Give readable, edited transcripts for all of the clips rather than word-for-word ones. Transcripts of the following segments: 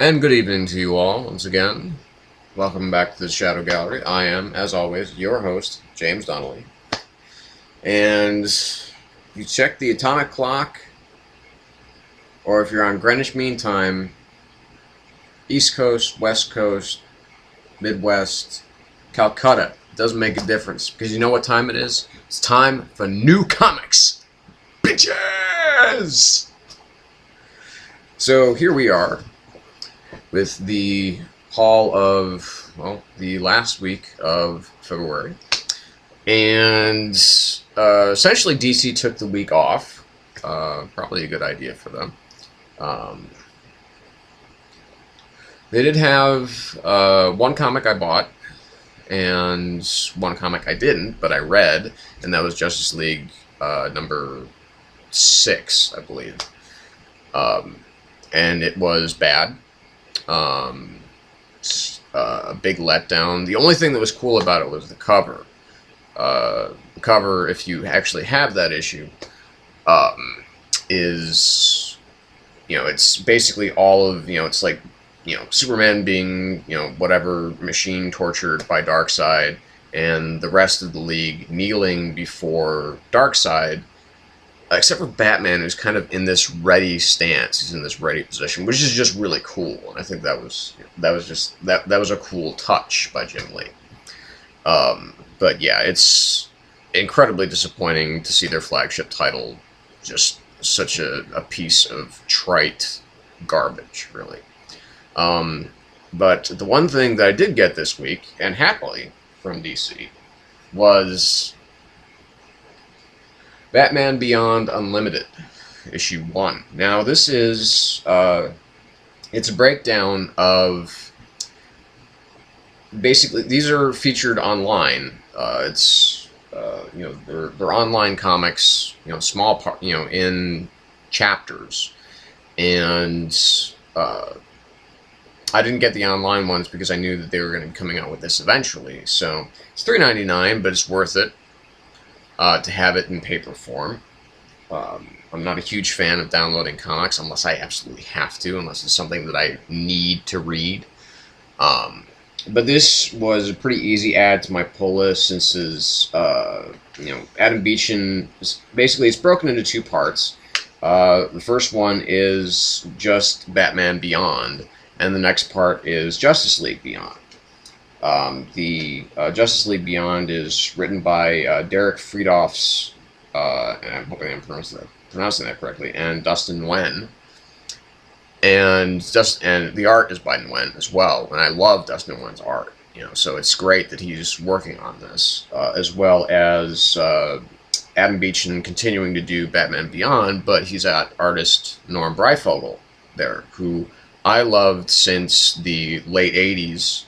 And good evening to you all once again. Welcome back to the Shadow Gallery. I am, as always, your host, James Donnelly. And you check the atomic clock, or if you're on Greenwich Mean Time, East Coast, West Coast, Midwest, Calcutta, it doesn't make a difference. Because you know what time it is? It's time for new comics! Bitches! So here we are with the haul of, well, the last week of February. And essentially DC took the week off. Probably a good idea for them. They did have one comic I bought and one comic I didn't, but I read, and that was Justice League number 6, I believe. And it was bad. A big letdown. The only thing that was cool about it was the cover. The cover, if you actually have that issue, is, it's basically all of, it's like, Superman being, whatever, machine tortured by Darkseid, and the rest of the League kneeling before Darkseid, except for Batman, who's kind of in this ready stance. He's in this ready position, which is just really cool. And I think that was a cool touch by Jim Lee. But yeah, it's incredibly disappointing to see their flagship title just such a piece of trite garbage, really. But the one thing that I did get this week, and happily from DC, was Batman Beyond Unlimited, issue 1. Now, this is, it's a breakdown of, basically, these are featured online. They're online comics, small part, in chapters. And, I didn't get the online ones because I knew that they were going to be coming out with this eventually. So, it's $3.99, but it's worth it. To have it in paper form. I'm not a huge fan of downloading comics unless I absolutely have to, unless it's something that I need to read. But this was a pretty easy add to my pull list since Adam Beechin, basically it's broken into 2 parts. The first one is just Batman Beyond, and the next part is Justice League Beyond. The Justice League Beyond is written by Derek Friedhoffs, and I'm hoping I'm pronouncing that correctly, and Dustin Nguyen. And the art is by Nguyen as well, and I love Dustin Nguyen's art. So it's great that he's working on this, as well as Adam Beechin continuing to do Batman Beyond, but he's got artist Norm Breyfogle there, who I loved since the late 80s.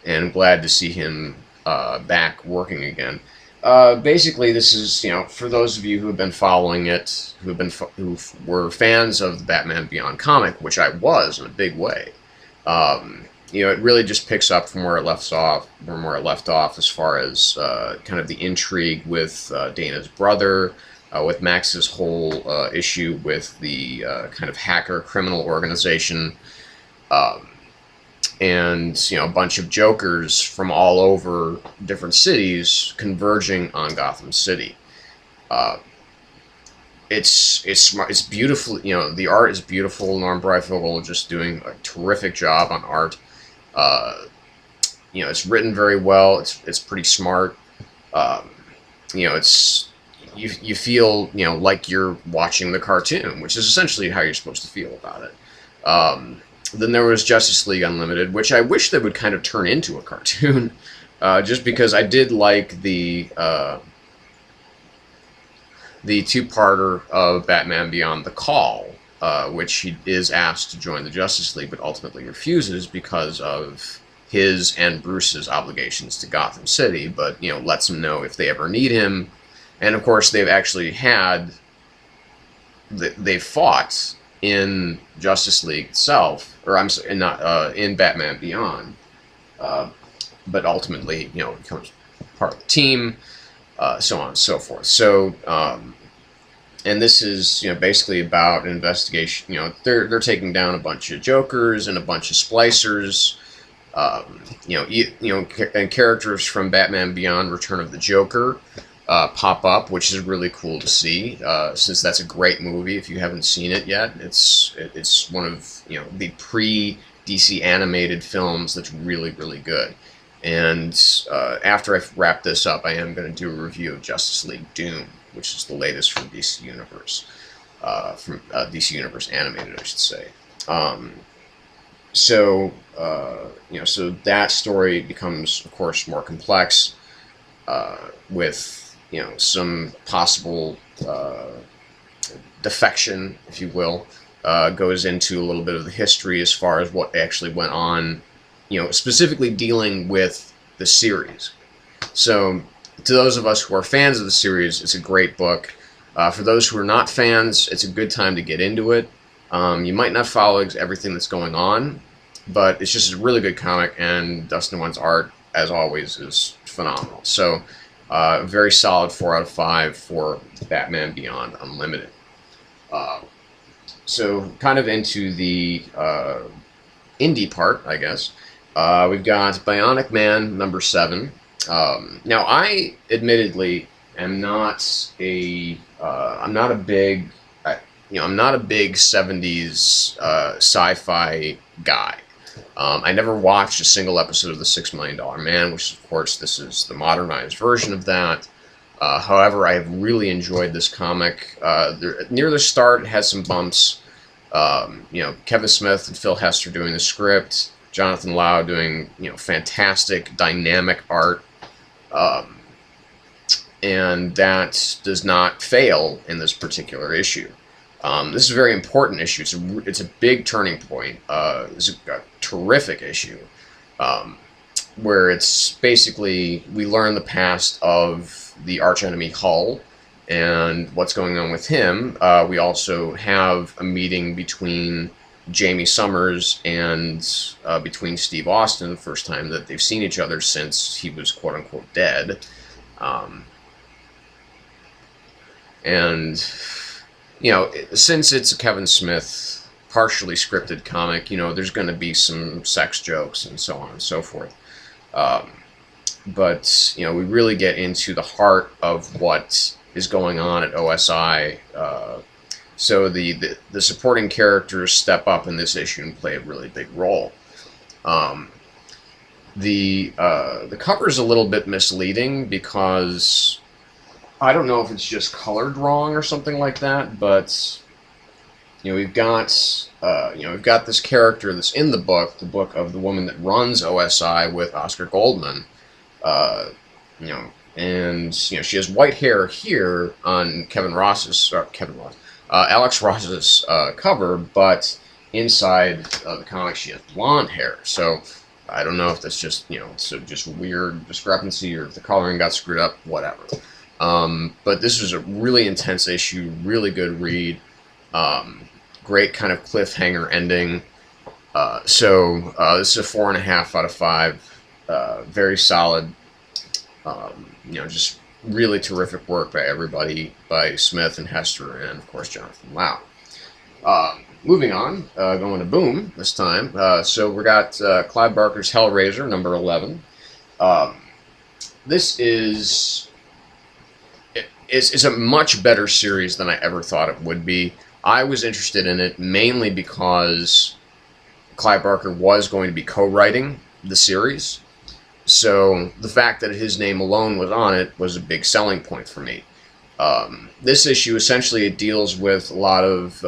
And I'm glad to see him back working again. Basically, this is, for those of you who have been following it, who were fans of the Batman Beyond comic, which I was in a big way. It really just picks up from where it left off, as far as kind of the intrigue with Dana's brother, with Max's whole issue with the kind of hacker criminal organization. And, a bunch of Jokers from all over different cities converging on Gotham City. It's smart. It's beautiful. The art is beautiful. Norm Breyfogle just doing a terrific job on art. It's written very well. It's pretty smart. It's you feel like you're watching the cartoon, which is essentially how you're supposed to feel about it. Then there was Justice League Unlimited, which I wish they would kind of turn into a cartoon, just because I did like the 2-parter of Batman Beyond the Call, which he is asked to join the Justice League, but ultimately refuses because of his and Bruce's obligations to Gotham City, but, lets him know if they ever need him. And, of course, they've actually they've fought in Justice League itself, or I'm sorry, not in Batman Beyond, but ultimately, becomes part of the team, so on and so forth. So and this is, basically about an investigation. They're taking down a bunch of Jokers and a bunch of Splicers. And characters from Batman Beyond: Return of the Joker pop up, which is really cool to see. Since that's a great movie, if you haven't seen it yet, it's one of the pre-DC animated films that's really, really good. And after I wrap this up, I am going to do a review of Justice League Doom, which is the latest from DC Universe, DC Universe Animated, I should say. So that story becomes, of course, more complex, with some possible defection, if you will. Goes into a little bit of the history as far as what actually went on, specifically dealing with the series. So, to those of us who are fans of the series, it's a great book. For those who are not fans, it's a good time to get into it. You might not follow everything that's going on, but it's just a really good comic, and Dustin Nguyen's art, as always, is phenomenal. So, very solid 4 out of 5 for Batman Beyond Unlimited. So, kind of into the indie part, I guess. We've got Bionic Man #7. Now, I admittedly am not a big 70s sci-fi guy. I never watched a single episode of The $6 Million Man, which, of course, this is the modernized version of that. However, I have really enjoyed this comic. Near the start, it has some bumps. Kevin Smith and Phil Hester doing the script, Jonathan Lau doing fantastic dynamic art, and that does not fail in this particular issue. This is a very important issue. It's a big turning point. It's a terrific issue, where it's basically we learn the past of the archenemy Hull and what's going on with him. We also have a meeting between Jamie Summers and between Steve Austin, the first time that they've seen each other since he was quote-unquote dead. And since it's a Kevin Smith partially scripted comic, there's going to be some sex jokes and so on and so forth. But we really get into the heart of what is going on at OSI. So the supporting characters step up in this issue and play a really big role. The cover is a little bit misleading because I don't know if it's just colored wrong or something like that, but we've got this character that's in the book of the woman that runs OSI with Oscar Goldman, and she has white hair here on Alex Ross's cover, but inside the comic she has blonde hair. So I don't know if that's just just weird discrepancy or if the coloring got screwed up, whatever. But this was a really intense issue, really good read, great kind of cliffhanger ending. So this is a 4.5 out of 5, very solid. Just really terrific work by everybody, by Smith and Hester and, of course, Jonathan Lau. Moving on, going to Boom this time. So we got Clive Barker's Hellraiser, #11. This is a much better series than I ever thought it would be. I was interested in it mainly because Clive Barker was going to be co-writing the series. So the fact that his name alone was on it was a big selling point for me. This issue, essentially, it deals with a lot of...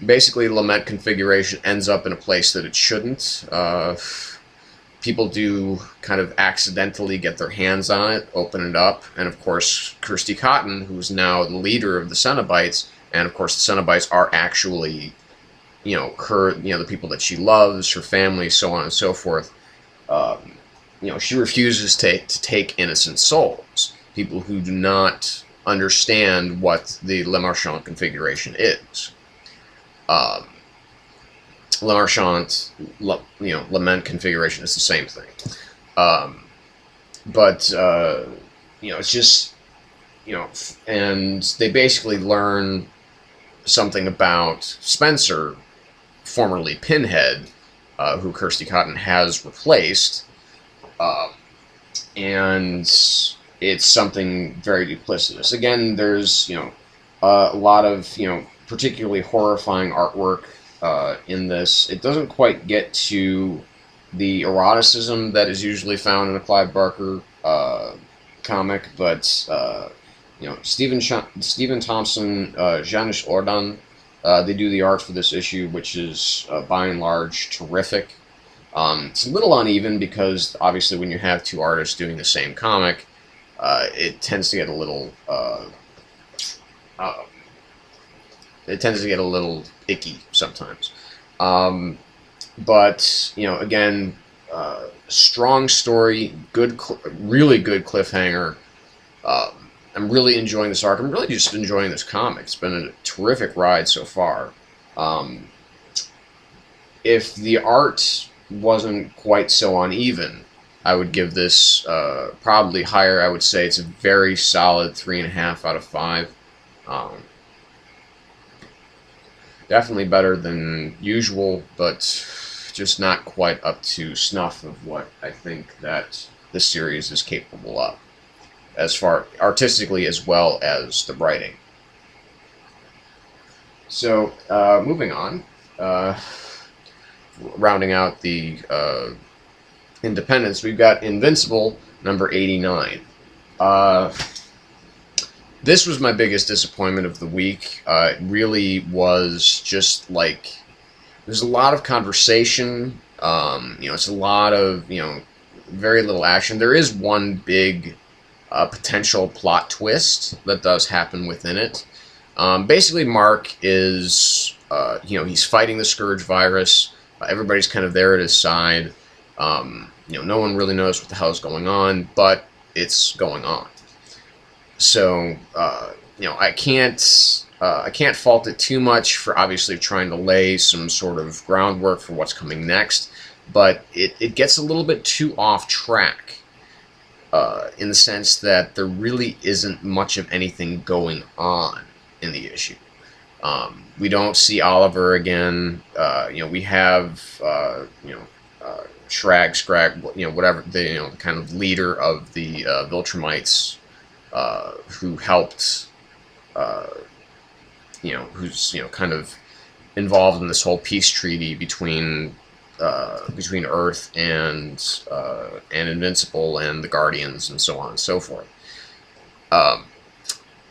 basically, Lament configuration ends up in a place that it shouldn't. People do kind of accidentally get their hands on it, open it up, and of course, Kirsty Cotton, who's now the leader of the Cenobites, and of course the Cenobites are actually... the people that she loves, her family, so on and so forth. She refuses to take innocent souls, people who do not understand what the Le Marchand configuration is. Le Marchand, Lament configuration is the same thing. But it's just and they basically learn something about Spencer, formerly Pinhead, who Kirsty Cotton has replaced, and it's something very duplicitous. Again, there's a lot of particularly horrifying artwork in this. It doesn't quite get to the eroticism that is usually found in a Clive Barker comic, but Stephen Thompson, Janusz Ordan, they do the art for this issue, which is by and large terrific. It's a little uneven because obviously when you have two artists doing the same comic, it tends to get a little icky sometimes. But again, strong story, really good cliffhanger. I'm really enjoying this arc. I'm really just enjoying this comic. It's been a terrific ride so far. If the art wasn't quite so uneven, I would give this probably higher. I would say it's a very solid 3.5 out of 5. Definitely better than usual, but just not quite up to snuff of what I think that this series is capable of, as far artistically as well as the writing. So, moving on, rounding out the independents, we've got Invincible, number 89. This was my biggest disappointment of the week. It really was just like, there's a lot of conversation, it's a lot of, very little action. There is one big potential plot twist that does happen within it. Basically, Mark is, he's fighting the Scourge virus. Everybody's kind of there at his side. No one really knows what the hell is going on, but it's going on. So, I can't fault it too much for obviously trying to lay some sort of groundwork for what's coming next, but it gets a little bit too off track, in the sense that there really isn't much of anything going on in the issue. We don't see Oliver again. We have, Scrag, whatever, the kind of leader of the Viltrumites, who helped, who's kind of involved in this whole peace treaty between Earth and Invincible and the Guardians and so on and so forth.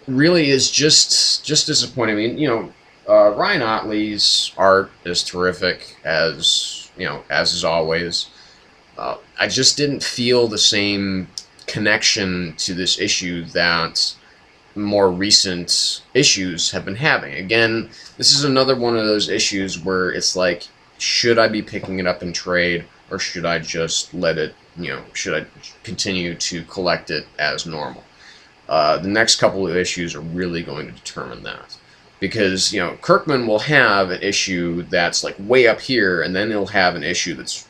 Really is just disappointing. I mean, Ryan Ottley's art is terrific, as is always. I just didn't feel the same connection to this issue that more recent issues have been having. Again, this is another one of those issues where it's like, should I be picking it up in trade, or should I just let it, should I continue to collect it as normal? The next couple of issues are really going to determine that. Because, Kirkman will have an issue that's like way up here, and then he'll have an issue that's,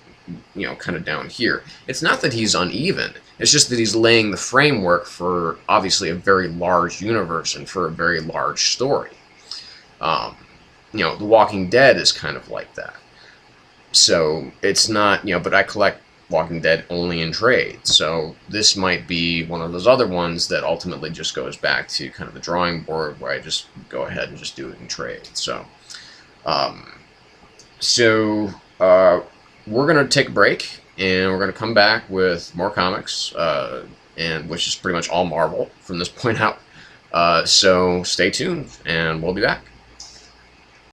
kind of down here. It's not that he's uneven. It's just that he's laying the framework for, obviously, a very large universe and for a very large story. The Walking Dead is kind of like that. So, it's not, but I collect Walking Dead only in trade. So, this might be one of those other ones that ultimately just goes back to kind of the drawing board where I just go ahead and just do it in trade. So, we're going to take a break, and we're going to come back with more comics, and which is pretty much all Marvel from this point out. So stay tuned, and we'll be back.